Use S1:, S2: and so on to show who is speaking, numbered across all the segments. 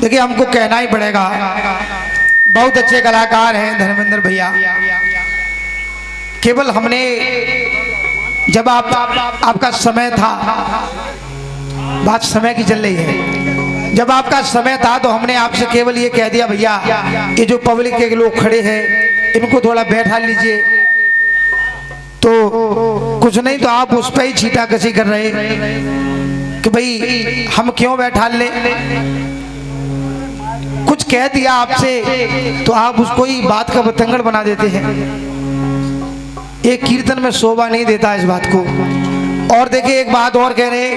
S1: देखिए हमको कहना ही पड़ेगा, बहुत अच्छे कलाकार हैं धर्मेंद्र भैया। केवल हमने जब आपका समय था, बात समय की चल रही है, जब आपका समय था तो हमने आपसे केवल ये कह दिया भैया ये जो पब्लिक के लोग खड़े हैं इनको थोड़ा बैठा लीजिए, तो कुछ नहीं तो आप उस पर ही छींटाकशी कर रहे कि भाई हम क्यों बैठा ले। कुछ कह दिया आपसे तो आप उसको ही बात का बतंगड़ बना देते हैं। एक कीर्तन में शोभा नहीं देता इस बात को। और देखिए एक बात और कह रहे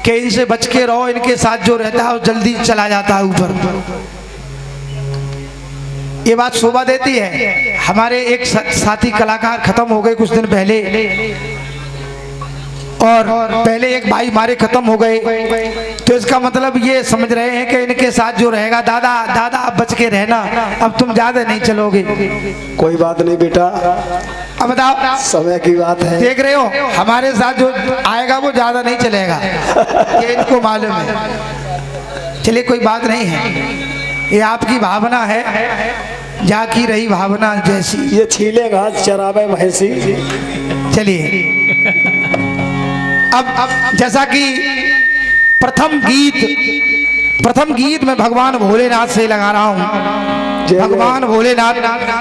S1: कि इनसे बच के रहो, इनके साथ जो रहता है वो जल्दी चला जाता है ऊपर। ये बात शोभा देती है। हमारे एक साथी कलाकार खत्म हो गए कुछ दिन पहले, और पहले एक भाई हमारे खत्म हो गए, तो इसका मतलब ये समझ रहे हैं कि इनके साथ जो रहेगा दादा दादा आप बच के रहना, अब तुम ज्यादा नहीं चलोगे।
S2: कोई बात नहीं बेटा,
S1: अब बताओ समय
S2: की बात है।
S1: देख रहे हो हमारे साथ जो आएगा वो ज्यादा नहीं चलेगा, ये इनको मालूम है। चलिए कोई बात नहीं है, ये आपकी भावना है, जाकी रही भावना जैसी।
S2: ये छीले घास चरावे भैंसी।
S1: चलिए अब जैसा कि प्रथम गीत में भगवान भोलेनाथ से लगा रहा हूं। भगवान भोलेनाथ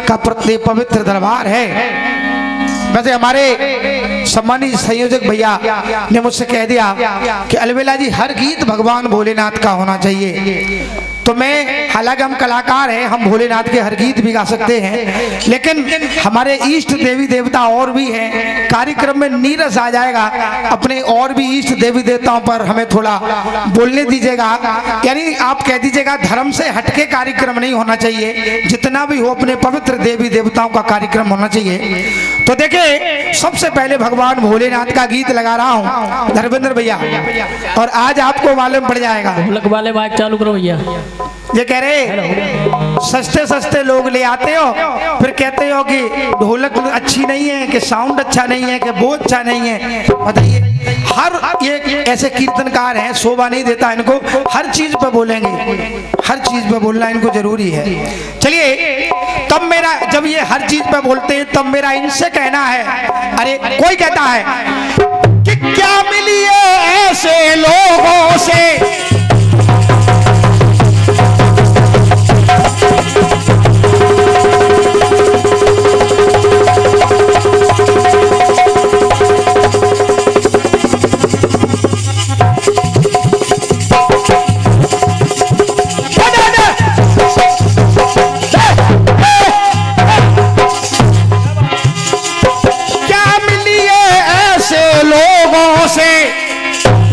S1: का पवित्र दरबार है। वैसे हमारे सम्मानित संयोजक भैया ने मुझसे कह दिया कि अलबेला जी हर गीत भगवान भोलेनाथ का होना चाहिए, तो मैं, हालांकि हम कलाकार हैं, हम भोलेनाथ के हर गीत भी गा सकते हैं, लेकिन हमारे इष्ट देवी देवता और भी हैं। कार्यक्रम में नीरस आ जाएगा, अपने और भी इष्ट देवी देवताओं पर हमें थोड़ा बोलने दीजिएगा। यानी आप कह दीजिएगा धर्म से हटके कार्यक्रम नहीं होना चाहिए, जितना भी हो अपने पवित्र देवी देवताओं का कार्यक्रम होना चाहिए। तो देखिए सबसे पहले भगवान भोलेनाथ का गीत लगा रहा हूँ धर्मेंद्र भैया, और आज आपको मालूम पड़ जाएगा।
S3: ढोलक वाले बाइक चालू करो भैया।
S1: ये कह रहे सस्ते सस्ते लोग ले आते हो, फिर कहते हो कि ढोलक अच्छी नहीं है, कि साउंड अच्छा नहीं है, कि वो अच्छा नहीं है। बताइए हर एक ऐसे कीर्तनकार हैं, शोभा नहीं देता इनको, हर चीज पे बोलेंगे, हर चीज पे बोलना इनको जरूरी है। चलिए तब मेरा, जब ये हर चीज पे बोलते हैं तब मेरा इनसे कहना है, अरे कोई कहता है कि क्या मिली ऐसे लोगों से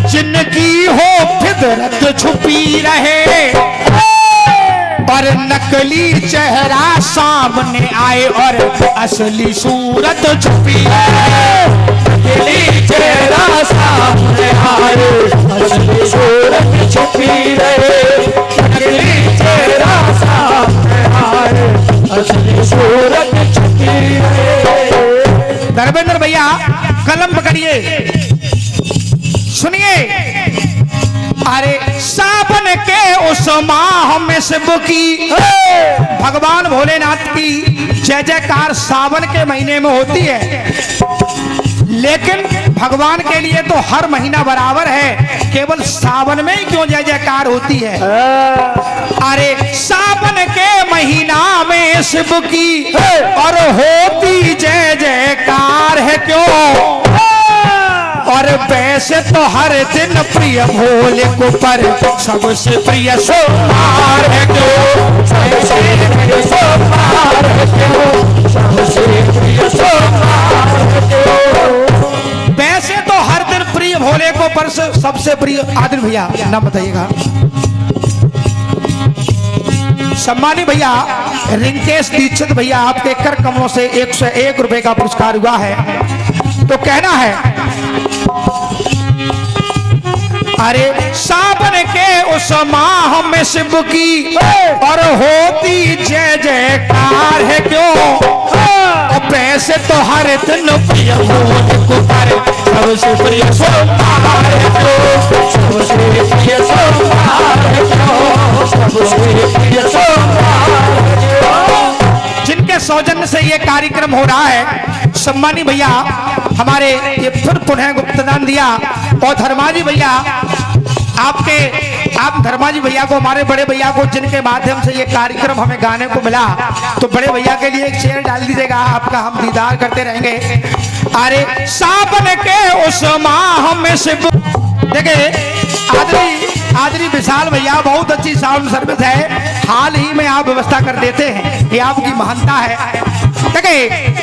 S1: जिनकी हो फितरत छुपी रहे, और नकली चेहरा सामने आए और असली सूरत छुपी रहे। नकली चेहरा सामने आए, असली सूरत छुपी रहे। नकली चेहरा सामने आए, असली सूरत छुपी रहे। धर्मेंद्र भैया कलम पकड़िए, सुनिए। अरे सावन के उस माह में शिव की, भगवान भोलेनाथ की जय जयकार सावन के महीने में होती है, लेकिन भगवान के लिए तो हर महीना बराबर है, केवल सावन में ही क्यों जय जयकार होती है। अरे सावन के महीना में शिव की और होती जय जयकार है क्यों। और वैसे तो हर दिन प्रिय भोले को पर सबसे प्रिय सोमवार है क्यों, सबसे प्रिय सोमवार है क्यों, सबसे प्रिय सोमवार है क्यों। वैसे तो हर दिन प्रिय भोले को पर सबसे प्रिय। आदिल भैया नाम बताइएगा। सम्मानी भैया रिंकेश दीक्षित भैया आपके कर कमलों से 101 रुपए का पुरस्कार हुआ है। तो कहना है, अरे सावन के उस माह में शिव की और होती जय जयकार है क्यों। पैसे तो हर दिन प्रिय भोले को पर सबसे प्रिय सोमवार है क्यों, सबसे प्रिय सोमवार है क्यों। कार्यक्रम हो रहा है। सम्मानी भैया हमारे ये फिर पुनः गुप्तदान दिया और धर्माजी भैया आप धर्माजी भैया को, हमारे बड़े भैया को, जिनके माध्यम से ये कार्यक्रम हमें गाने को मिला, तो बड़े भैया के लिए एक शेर डाल दीजिएगा, आपका हम दीदार करते रहेंगे। अरे सावन के उस माह में से देखिए आदरी विशाल भैया बहुत अच्छी साउंड सर्विस है, हाल ही में आप व्यवस्था कर देते हैं, ये आपकी महानता है। देखिए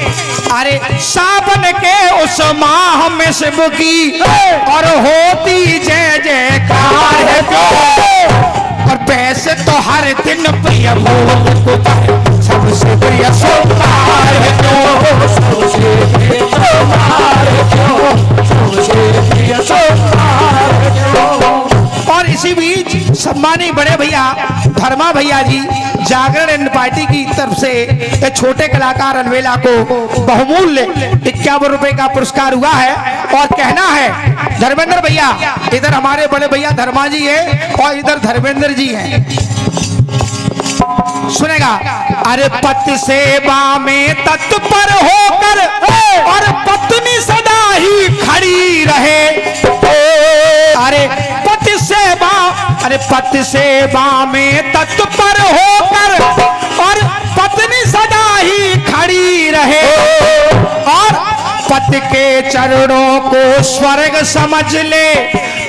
S1: अरे सावन के उस माह में शिव की और होती जय जयकार है जो, और वैसे तो हर दिन प्रिय भोग को सबसे प्रिय सोमवार है जो, सबसे प्रिय सोमवार है जो, सबसे प्रिय सोमवार है जो। और इसी बीच सम्मानी बड़े भैया धर्मा भैया जी जागरण एंड पार्टी की तरफ से एक छोटे कलाकार अलवेला को बहुमूल्य 51 रुपए का पुरस्कार हुआ है। और कहना है धर्मेंद्र भैया, इधर हमारे बड़े भैया धर्मा जी है और इधर धर्मेंद्र जी हैं, सुनेगा। अरे पति सेवा में तत्पर होकर और पत्नी सदा ही खड़ी रहे, अरे पति सेवा, अरे पति सेवा में तत्पर होकर और पत्नी सदा ही खड़ी रहे, और पति के चरणों को स्वर्ग समझ ले,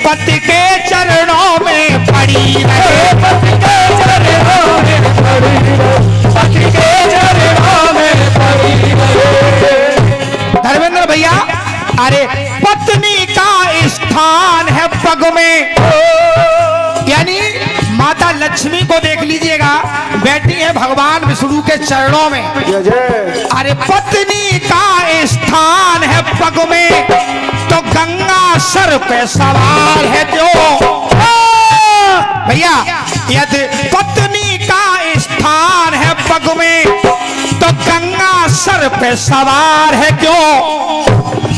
S1: पति के चरणों में पड़ी रहे, पति के चरणों में पड़ी रहे, पति के चरणों में पड़ी रहे। धर्मेंद्र भैया अरे पत्नी का स्थान है पग में, यानी माता लक्ष्मी को देख लीजिएगा, बैठी है भगवान विष्णु के चरणों में। अरे पत्नी का स्थान है पग में, तो गंगा सर पे सवार है जो, भैया यदि पत्नी का स्थान है पग में, तो गंगा सर पे सवार है क्यों।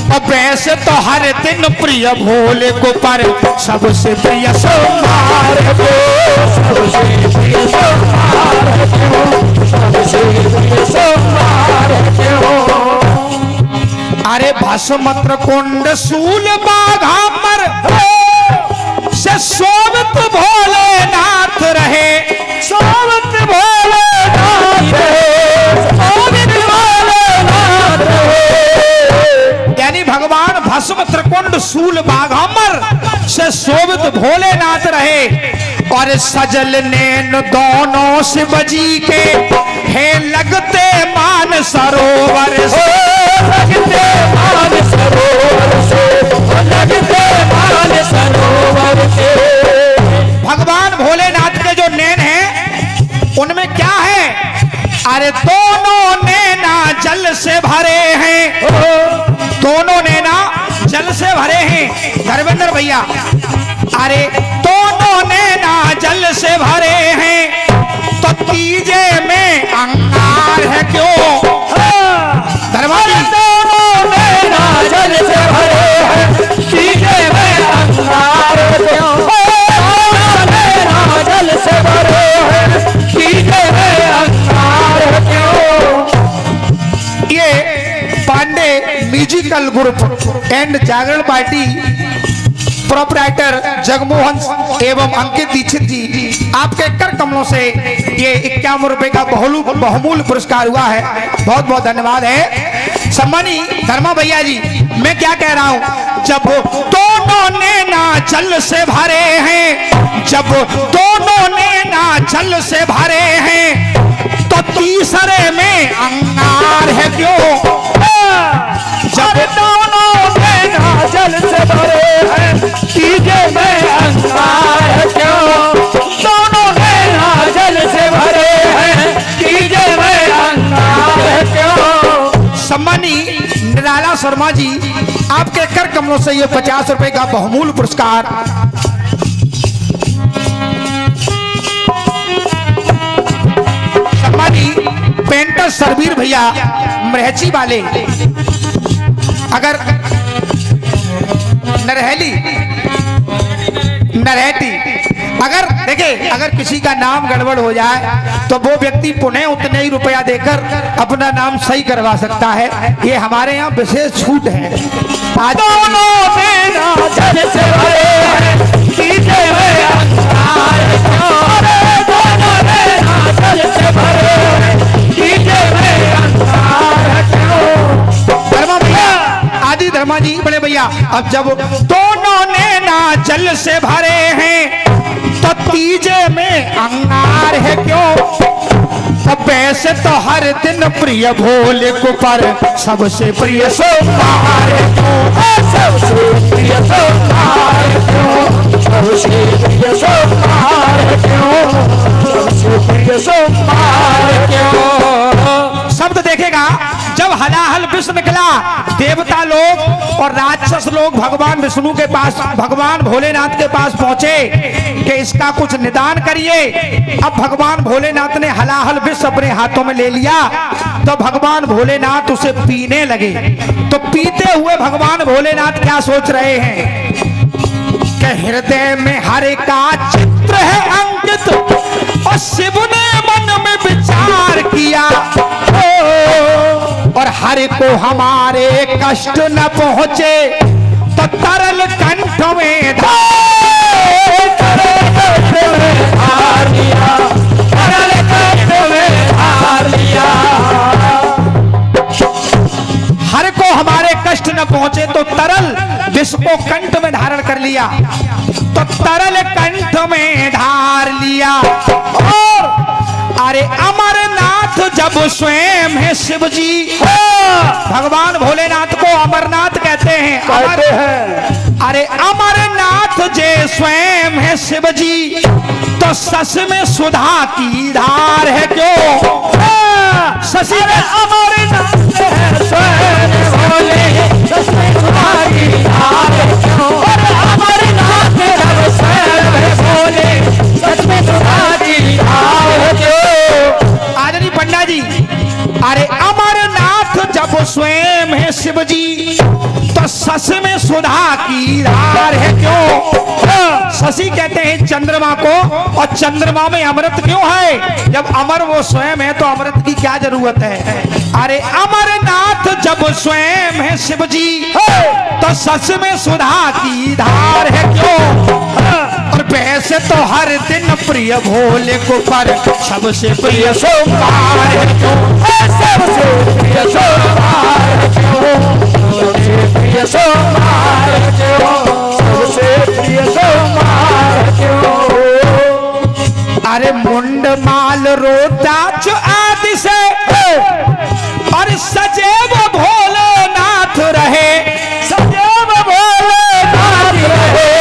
S1: और वैसे तो हर दिन प्रिय भोले को पर सबसे प्रिय सोमवार है जो, सबसे प्रिय सोमवार है जो, सबसे प्रिय सोमवार है जो। अरे भस्मत्र कुंड शूल बाघामर से सोवत भोलेनाथ रहे, सोवत भोलेनाथ रहे, सोवत भोलेनाथ रहे। यानी भगवान भस्म त्रिकुंड शूल बाघामर से शोभित भोलेनाथ रहे, और सजल नैन दोनों शिव जी के हे लगते मान सरोवर से, लगते मान सरोवर से, लगते मान सरोवर से। भगवान भोलेनाथ के जो नैन हैं उनमें क्या है, अरे दोनों नैना जल से भरे हैं, दोनों नैना जल से भरे हैं धर्मेंद्र भैया। अरे दोनों नैना जल से भरे हैं, तो तीजे में अंगार है क्यों। धर्माजी दोनों नैना जल से भरे हैं, तीजे में अंगार है क्यों, दोनों नैना जल से भरे हैं, तीजे में अंगार है क्यों। ये Pandey musical group and Jagran party proprietor Jagmohan एवं अंकित दीक्षित जी, आपके कर कमलों से ये 51 रुपए का बहुमूल्य पुरस्कार हुआ है, बहुत बहुत धन्यवाद है। सम्मानी धर्मा भैया जी, मैं क्या कह रहा हूँ, जब दोनों नैना जल से भरे हैं, जब दोनों नैना जल से भरे हैं, तो तीसरे में अंगार है क्यों। जब दोनों नैना जल से भरे हैं, तीजे में अंगार है क्यों, दोनों नैना जल से भरे हैं, तीजे में अंगार है क्यों। सम्मानी निराला शर्मा जी, आपके कर कमलों से ये 50 रुपए का बहुमूल्य पुरस्कार। सम्मानी पेंटर सरवीर भैया मरहची वाले, अगर नरहेटी अगर देखिए अगर किसी का नाम गड़बड़ हो जाए तो वो व्यक्ति पुनः उतने ही रुपया देकर अपना नाम सही करवा सकता है। ये हमारे यहाँ विशेष छूट है। आज धर्मा भैया, आदि धर्मा जी बड़े भैया, अब जब दोनों ने ना जल से भरे हैं तो तीजे में अंगार है क्यों? तब वैसे तो हर दिन प्रिय भोले को पर सबसे प्रिय सोमवार क्यों? सबसे प्रिय सोमवार क्यों? सबसे प्रिय सोमवार क्यों? सबसे प्रिय सोमवार क्यों? शब्द देखेगा जब हलाहल विष निकला, देवता लोग और राक्षस लोग भगवान विष्णु के पास, भगवान भोलेनाथ के पास पहुंचे कि इसका कुछ निदान करिए। अब भगवान भोलेनाथ ने हलाहल विष अपने हाथों में ले लिया तो भगवान भोलेनाथ उसे पीने लगे। तो पीते हुए भगवान भोलेनाथ क्या सोच रहे हैं कि हृदय में हरि का चित्र है अंकित और शिव ने मन में विचार किया और हरि को हमारे कष्ट न पहुंचे तो तरल कंठ में धार लिया, तरल कंठ में धार लिया। हरि को हमारे कष्ट न पहुंचे तो तरल विष को कंठ में धारण कर लिया, तो तरल कंठ में धार लिया। और अरे अमरनाथ जब स्वयं है शिव जी, भगवान भोलेनाथ को अमरनाथ कहते हैं। अरे अमरनाथ जे स्वयं है शिव जी तो सस में सुधा की धार है क्यों? शशि अमरनाथ है स्वयं भोले, सस में सुधा की धार है क्यों? अमरनाथ जब स्वयं है भोले, सस में सुधा की धार है क्यों? आदरणीय पंडा जी, अरे अमरनाथ जब स्वयं है शिव जी तो सस में सुधा की धार है क्यों? शशि कहते हैं चंद्रमा को, और चंद्रमा में अमृत क्यों है? जब अमर वो स्वयं है तो अमृत की क्या जरूरत है? अरे अमरनाथ जब स्वयं है शिव जी तो सस में सुधा की धार है क्यों? और वैसे तो हर दिन प्रिय भोले को पर सबसे प्रिय सोमवार है क्यों? सबसे प्रिय सोमवार क्यों? सबसे प्रिय सोमवार क्यों? सबसे प्रिय सोमवार क्यों? अरे मुंड माल रोताच आदि से और सजैव भोलेनाथ रहे, सजैव भोलेनाथ रहे।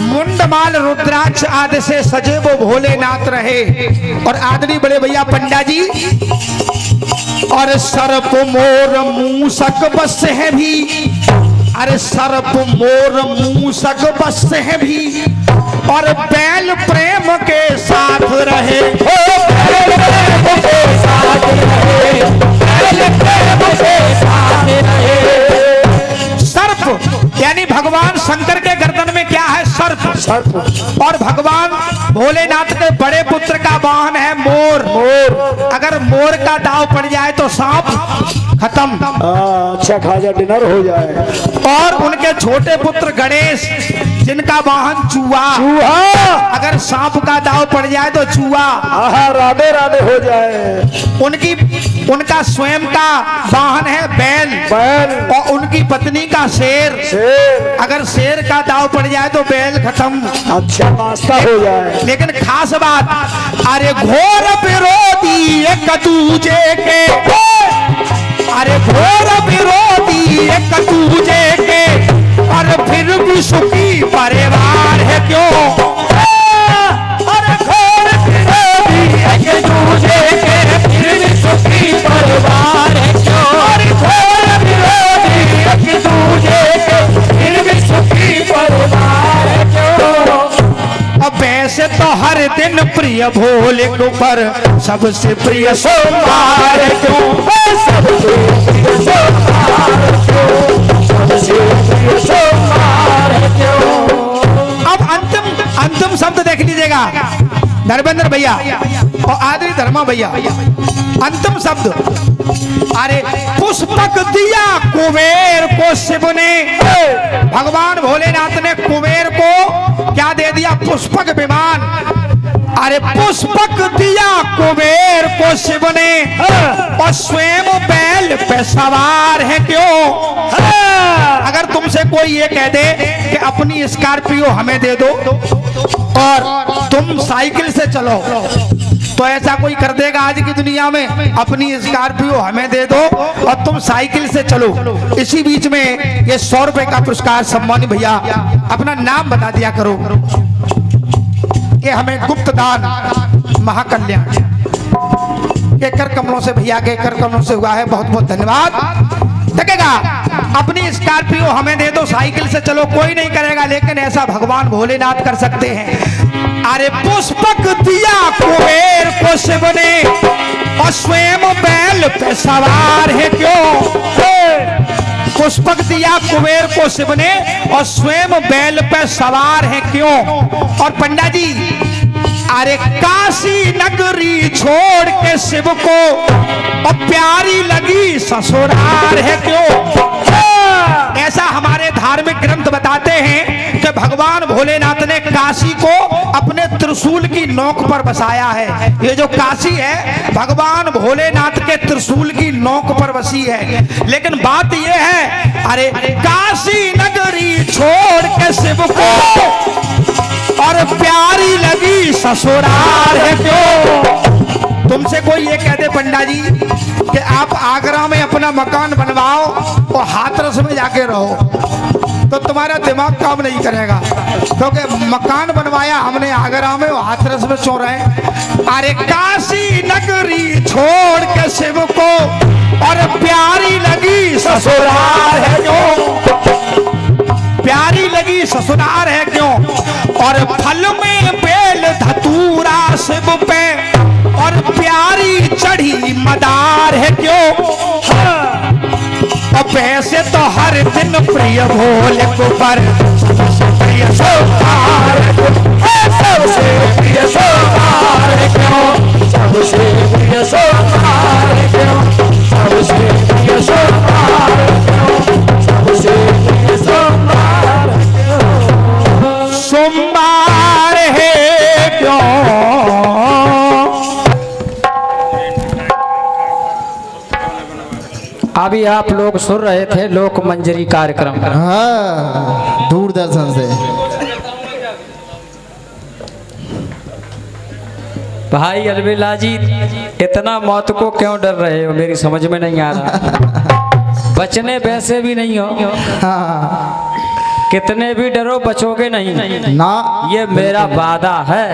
S1: मुंडमाल रुद्राक्ष आदि से सजे वो भोलेनाथ रहे। और आदरणीय बड़े भैया पंडा जी, और सर्प मोर मूसक बस है भी, अरे सर्प मोर मूसक बस है भी और बैल प्रेम के साथ रहे, बैल प्रेम के साथ रहे, बैल प्रेम के साथ रहे। सर्प यानी भगवान शंकर के गर्दन में क्या है? सर्प। सर्प। और भगवान भोलेनाथ के बड़े पुत्र का वाहन है मोर। मोर। अगर मोर का दाव पड़ जाए तो सांप खत्म।
S2: अच्छा खाजा डिनर हो जाए।
S1: और उनके छोटे पुत्र गणेश जिनका वाहन चूहा।
S2: चूहा।
S1: अगर सांप का दाव पड़ जाए तो चूहा।
S2: राधे राधे हो जाए।
S1: उनका स्वयं का वाहन है बैल। बैल। और उनकी पत्नी का शेर। शेर। अगर शेर का दाव पड़ जाए तो बैल खत्म। अच्छा नाश्ता हो जाए। लेकिन खास बात, अरे घोर विरोधी एक दूजे के, अरे घोर विरोधी एक दूजे के और फिर भी सुखी परिवार है क्यों? अरे घोर विरोधी एक दूजे के फिर भी सुखी परिवार है क्यों? अरे घोर विरोधी एक दूजे के फिर भी सुखी परिवार है क्यों? अब वैसे तो हर दिन प्रिय भोले को पर सबसे प्रिय सोमवार है क्यों? सबसे प्रिय सोमवार क्यों? सबसे प्रिय सोमवार है क्यों? अंतिम शब्द देख लीजिएगा धर्मेंद्र भैया और आदि धर्मा भैया। अंतिम शब्द, अरे पुष्पक दिया कुबेर को शिव ने, भगवान भोलेनाथ ने कुबेर को क्या दे दिया? पुष्पक विमान। अरे पुष्पक दिया कुबेर को शिव ने और स्वयं बैल पे सवार है क्यों? अगर तुमसे कोई ये कह दे कि अपनी स्कॉर्पियो हमें दे दो और तुम साइकिल से चलो, तो ऐसा कोई कर देगा आज की दुनिया में? अपनी स्कॉर्पियो हमें दे दो और तुम साइकिल से चलो। इसी बीच में ये 100 रुपए का पुरस्कार सम्मानित भैया, अपना नाम बता दिया करो। ये हमें गुप्त दान महाकल्याण के कर कमलों से, भैया के कर कमलों से हुआ है, बहुत बहुत धन्यवाद। लगेगा अपनी स्कॉर्पियो हमें दे दो, साइकिल से चलो, कोई नहीं करेगा, लेकिन ऐसा भगवान भोलेनाथ कर सकते हैं। अरे पुष्पक दिया कुबेर को शिव ने और स्वयं बैल पे सवार है क्यों? पुष्पक दिया कुबेर को शिव ने और स्वयं बैल पे सवार है क्यों? और पंडा जी, अरे काशी नगरी छोड़ के शिव को और प्यारी लगी ससुराल है क्यों? ऐसा हमारे धार्मिक ग्रंथ बताते हैं कि भगवान भोलेनाथ ने काशी को अपने त्रिशूल की नोक पर बसाया है। ये जो काशी है भगवान भोलेनाथ के त्रिशूल की नोक पर बसी है। लेकिन बात ये है, अरे काशी नगरी छोड़ के शिव को और प्यारी लगी ससुराल है क्यों? तुमसे कोई ये कह दे पंडा जी कि आप आगरा में अपना मकान बनवाओ और हाथरस में जाके रहो, तो तुम्हारा दिमाग काम नहीं करेगा, क्योंकि मकान बनवाया हमने आगरा में और हाथरस में सो रहे। अरे काशी नगरी छोड़ के शिव को और प्यारी लगी ससुराल है क्यों? प्यारी लगी ससुराल है क्यों? और फल में बेल धतूरा शिव पे और प्यारी चढ़ी मदार है क्यों? और पैसे तो हर दिन प्रिय भोले को पर प्रिय सोमवार सबसे प्रिय सोमवार है क्यों? सबसे प्रिय सोमवार है क्यों? सबसे प्रिय सोमवार है क्यों? सबसे प्रिय सोमवार सोमवार है क्यों?
S4: अभी आप लोग सुन रहे थे लोक मंजरी कार्यक्रम।
S5: हाँ, दूरदर्शन से।
S4: भाई अलविला जी, इतना मौत को क्यों डर रहे हो? मेरी समझ में नहीं आ रहा। बचने वैसे भी नहीं हो,
S5: हाँ,
S4: कितने भी डरो बचोगे नहीं
S5: ना,
S4: ये मेरा वादा है।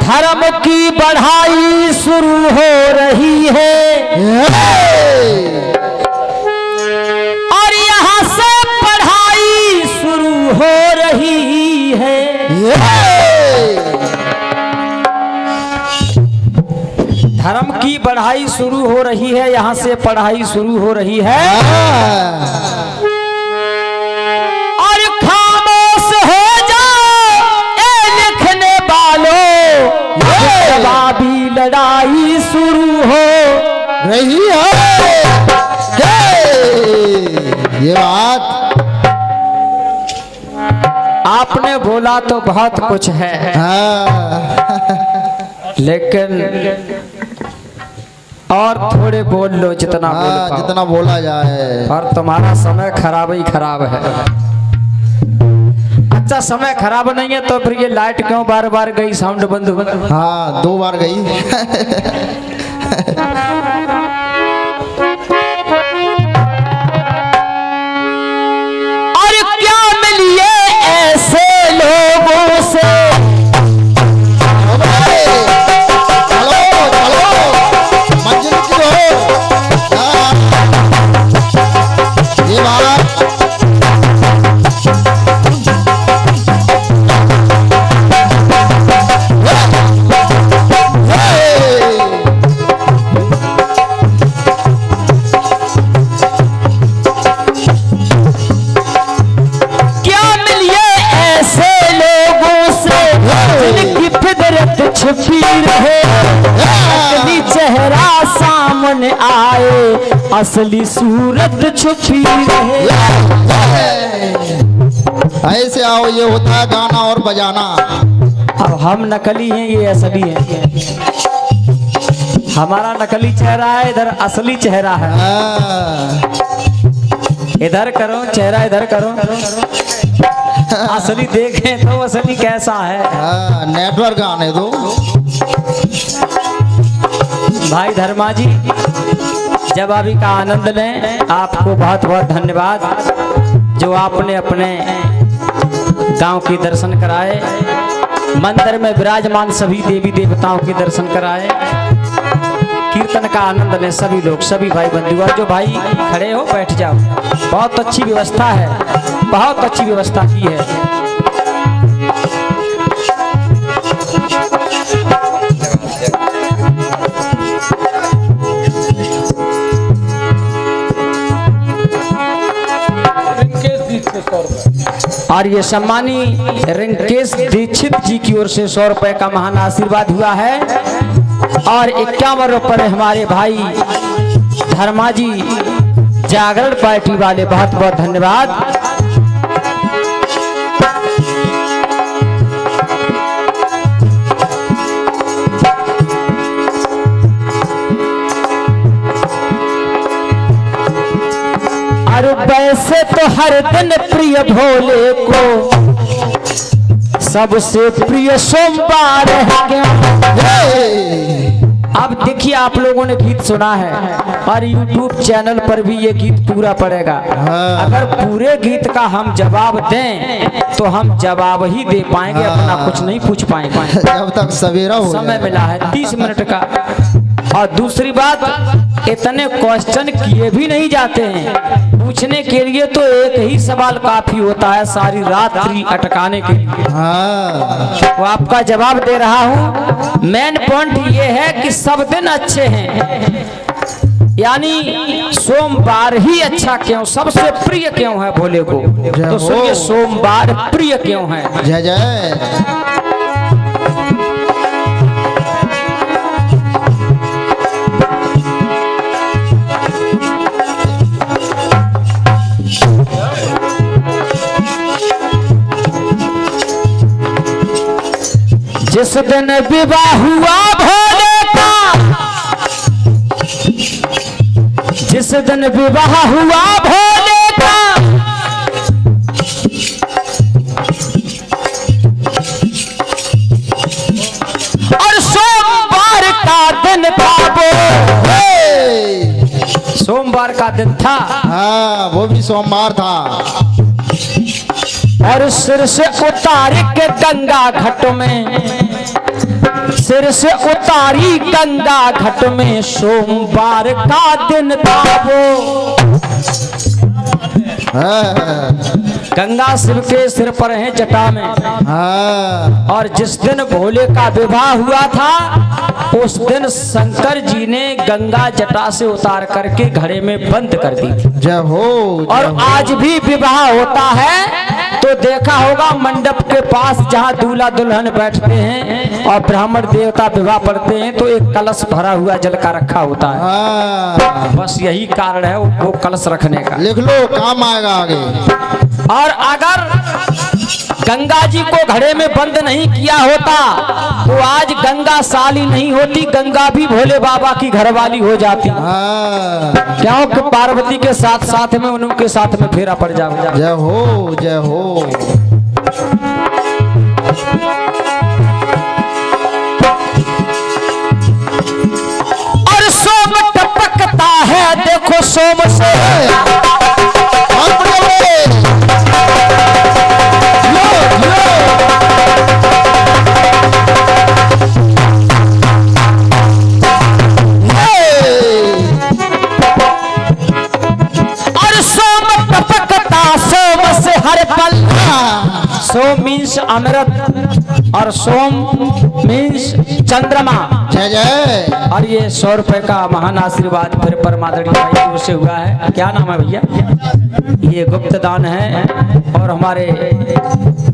S4: धर्म की बढ़ाई शुरू हो रही है और यहाँ से पढ़ाई शुरू हो रही है। धर्म की बढ़ाई शुरू हो रही है, यहाँ से पढ़ाई शुरू हो रही है। और खामोश हो जाओ ए लिखने वालों, जवाबी लड़ाई शुरू हो
S5: रही है। ये बात
S4: आपने बोला बोला तो बहुत कुछ है, लेकिन और थोड़े बोल लो जितना बोल पाओ।
S5: जितना बोला जाए।
S4: और तुम्हारा समय खराब ही खराब है। अच्छा समय खराब नहीं है तो फिर ये लाइट क्यों बार बार गई, साउंड बंद बंद?
S5: हाँ 2 बार गई।
S4: और क्या मिलिए ऐसे लोगों से,
S5: मंजिल की ओर। ये बात
S4: क्या मिलिए ऐसे लोगों से जिनकी फितरत छुपी रहे, असली चेहरा सामने आए, असली सूरत छुपी रहे।
S5: ऐसे आओ, ये होता है गाना और बजाना।
S4: अब हम नकली हैं, ये असली है। हमारा नकली चेहरा है, इधर असली चेहरा है। इधर करो चेहरा, इधर करो, असली देखें तो असली कैसा है।
S5: नेटवर्क आने दो।
S4: भाई धर्मा जी जवाबी का आनंद लें। आपको बहुत बहुत धन्यवाद जो आपने अपने गांव के दर्शन कराए, मंदिर में विराजमान सभी देवी देवताओं के दर्शन कराए, कीर्तन का आनंद लें सभी लोग, सभी भाई बंधु। और जो भाई खड़े हो बैठ जाओ, बहुत अच्छी व्यवस्था है, बहुत अच्छी व्यवस्था की है। और ये सम्मानी रिंकेश दीक्षित जी की ओर से 100 रुपए का महान आशीर्वाद हुआ है। और 51 रुपए हमारे भाई धर्मा जी जागरण पार्टी वाले, बहुत बहुत धन्यवाद। और वैसे तो हर दिन प्रिय भोले को सबसे प्रिय सोमवार है। अब देखिए आप लोगों ने गीत सुना है और YouTube चैनल पर भी ये गीत पूरा पड़ेगा। अगर पूरे गीत का हम जवाब दें तो हम जवाब ही दे पाएंगे, अपना कुछ नहीं पूछ पाएंगे।
S5: जब तक सवेरा हो
S4: समय मिला है 30 मिनट का। और दूसरी बात, इतने क्वेश्चन किए भी नहीं जाते हैं, पूछने के लिए तो एक ही सवाल काफी होता है सारी रात्रि अटकाने के लिए। वो आपका जवाब दे रहा हूँ। मेन पॉइंट ये है कि सब दिन अच्छे हैं, यानी सोमवार ही अच्छा क्यों, सबसे प्रिय क्यों है भोले को, तो सुनिए सोमवार प्रिय क्यों है।
S5: जय जय।
S4: जिस दिन विवाह हुआ भोले का, जिस दिन विवाह हुआ भोले का, और सोमवार का दिन था वो, सोमवार का दिन था।
S5: हाँ वो भी सोमवार था।
S4: और सिर से उतारी के गंगा घाट में, सिर से उतारी गंगा घाट में, सोमवार का दिन था वो। गंगा शिव के सिर पर है जटा में। और जिस दिन भोले का विवाह हुआ था उस दिन शंकर जी ने गंगा जटा से उतार करके घड़े में बंद कर दी थी।
S5: जय हो।
S4: और आज भी विवाह होता है तो देखा होगा मंडप के पास जहाँ दूल्हा दुल्हन बैठते हैं और ब्राह्मण देवता विवाह पढ़ते हैं तो एक कलश भरा हुआ जल का रखा होता है। बस यही कारण है वो कलश रखने का।
S5: लिख लो, काम आएगा आगे।
S4: और अगर गंगा जी को घड़े में बंद नहीं किया होता तो आज गंगा साली नहीं होती, गंगा भी भोले बाबा की घरवाली हो जाती।
S5: हाँ
S4: क्योंकि पार्वती के साथ साथ में उनके साथ में फेरा पड़ जाए।
S5: जय हो जय हो।
S4: और सोम टपकता है देखो सोम से, सोम मीन्स अमृत और सोम मीन्स चंद्रमा।
S5: जय जय।
S4: और ये 100 रुपए का महान आशीर्वाद फिर परमादड़ी भाई की ओर से हुआ है। क्या नाम है भैया? ये गुप्त दान है और हमारे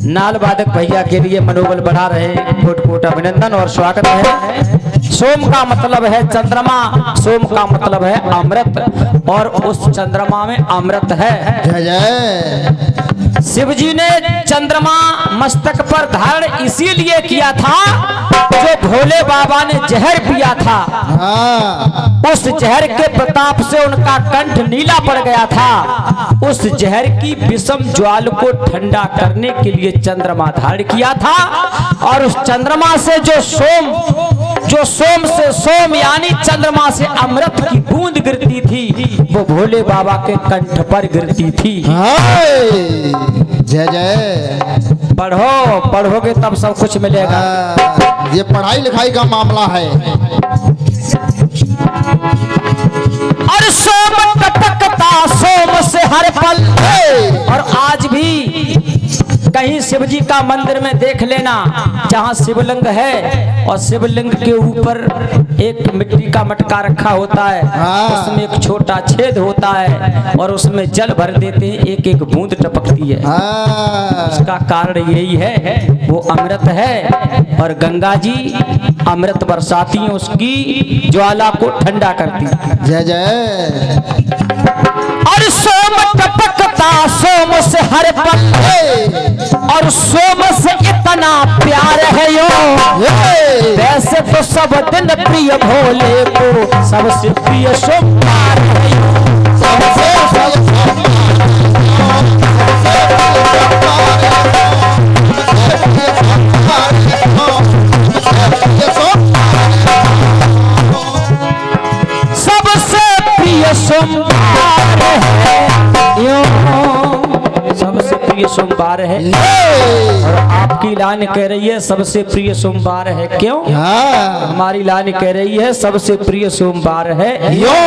S4: नाल वादक भैया के लिए मनोबल बढ़ा रहे, कोट कोट अभिनंदन और स्वागत है। सोम का मतलब है चंद्रमा, सोम का मतलब है अमृत और उस चंद्रमा में अमृत है।
S5: जय जय।
S4: शिव जी ने चंद्रमा मस्तक पर धारण इसीलिए किया था, जो भोले बाबा ने जहर पिया था,
S5: हाँ
S4: उस जहर के प्रताप से उनका कंठ नीला पड़ गया था। उस जहर की विषम ज्वाल को ठंडा करने के लिए चंद्रमा धारण किया था। और उस चंद्रमा से जो सोम से सोम यानी चंद्रमा से अमृत की बूंद गिरती थी, वो भोले बाबा के कंठ पर गिरती थी।
S5: हाय जय जय।
S4: पढ़ोगे तब सब कुछ मिलेगा।
S5: ये पढ़ाई लिखाई का मामला है।
S4: और सोम टपकता सोम से हर पल। और आज भी कहीं शिव जी का मंदिर में देख लेना, जहाँ शिवलिंग है और शिवलिंग के ऊपर एक मिट्टी का मटका रखा होता है, उसमें एक छोटा छेद होता है और उसमें जल भर देते हैं, एक एक बूंद टपकती है। उसका कारण यही है, वो अमृत है और गंगा जी अमृत बरसाती हैं, उसकी ज्वाला को ठंडा करती है।
S5: जय जय।
S4: और सोम टपकता सोम से हर पल, और सोम से इतना प्यार है यो, वैसे तो सब दिन प्रिय भोले को सबसे प्रिय सोमवार है यो। सबसे प्रिय सोमवार है यो, सबसे प्रिय सोमवार है। और आपकी लाइन कह रही है सबसे प्रिय सोमवार है, क्यों? हमारी लाइन कह रही है सबसे प्रिय सोमवार है
S5: यो।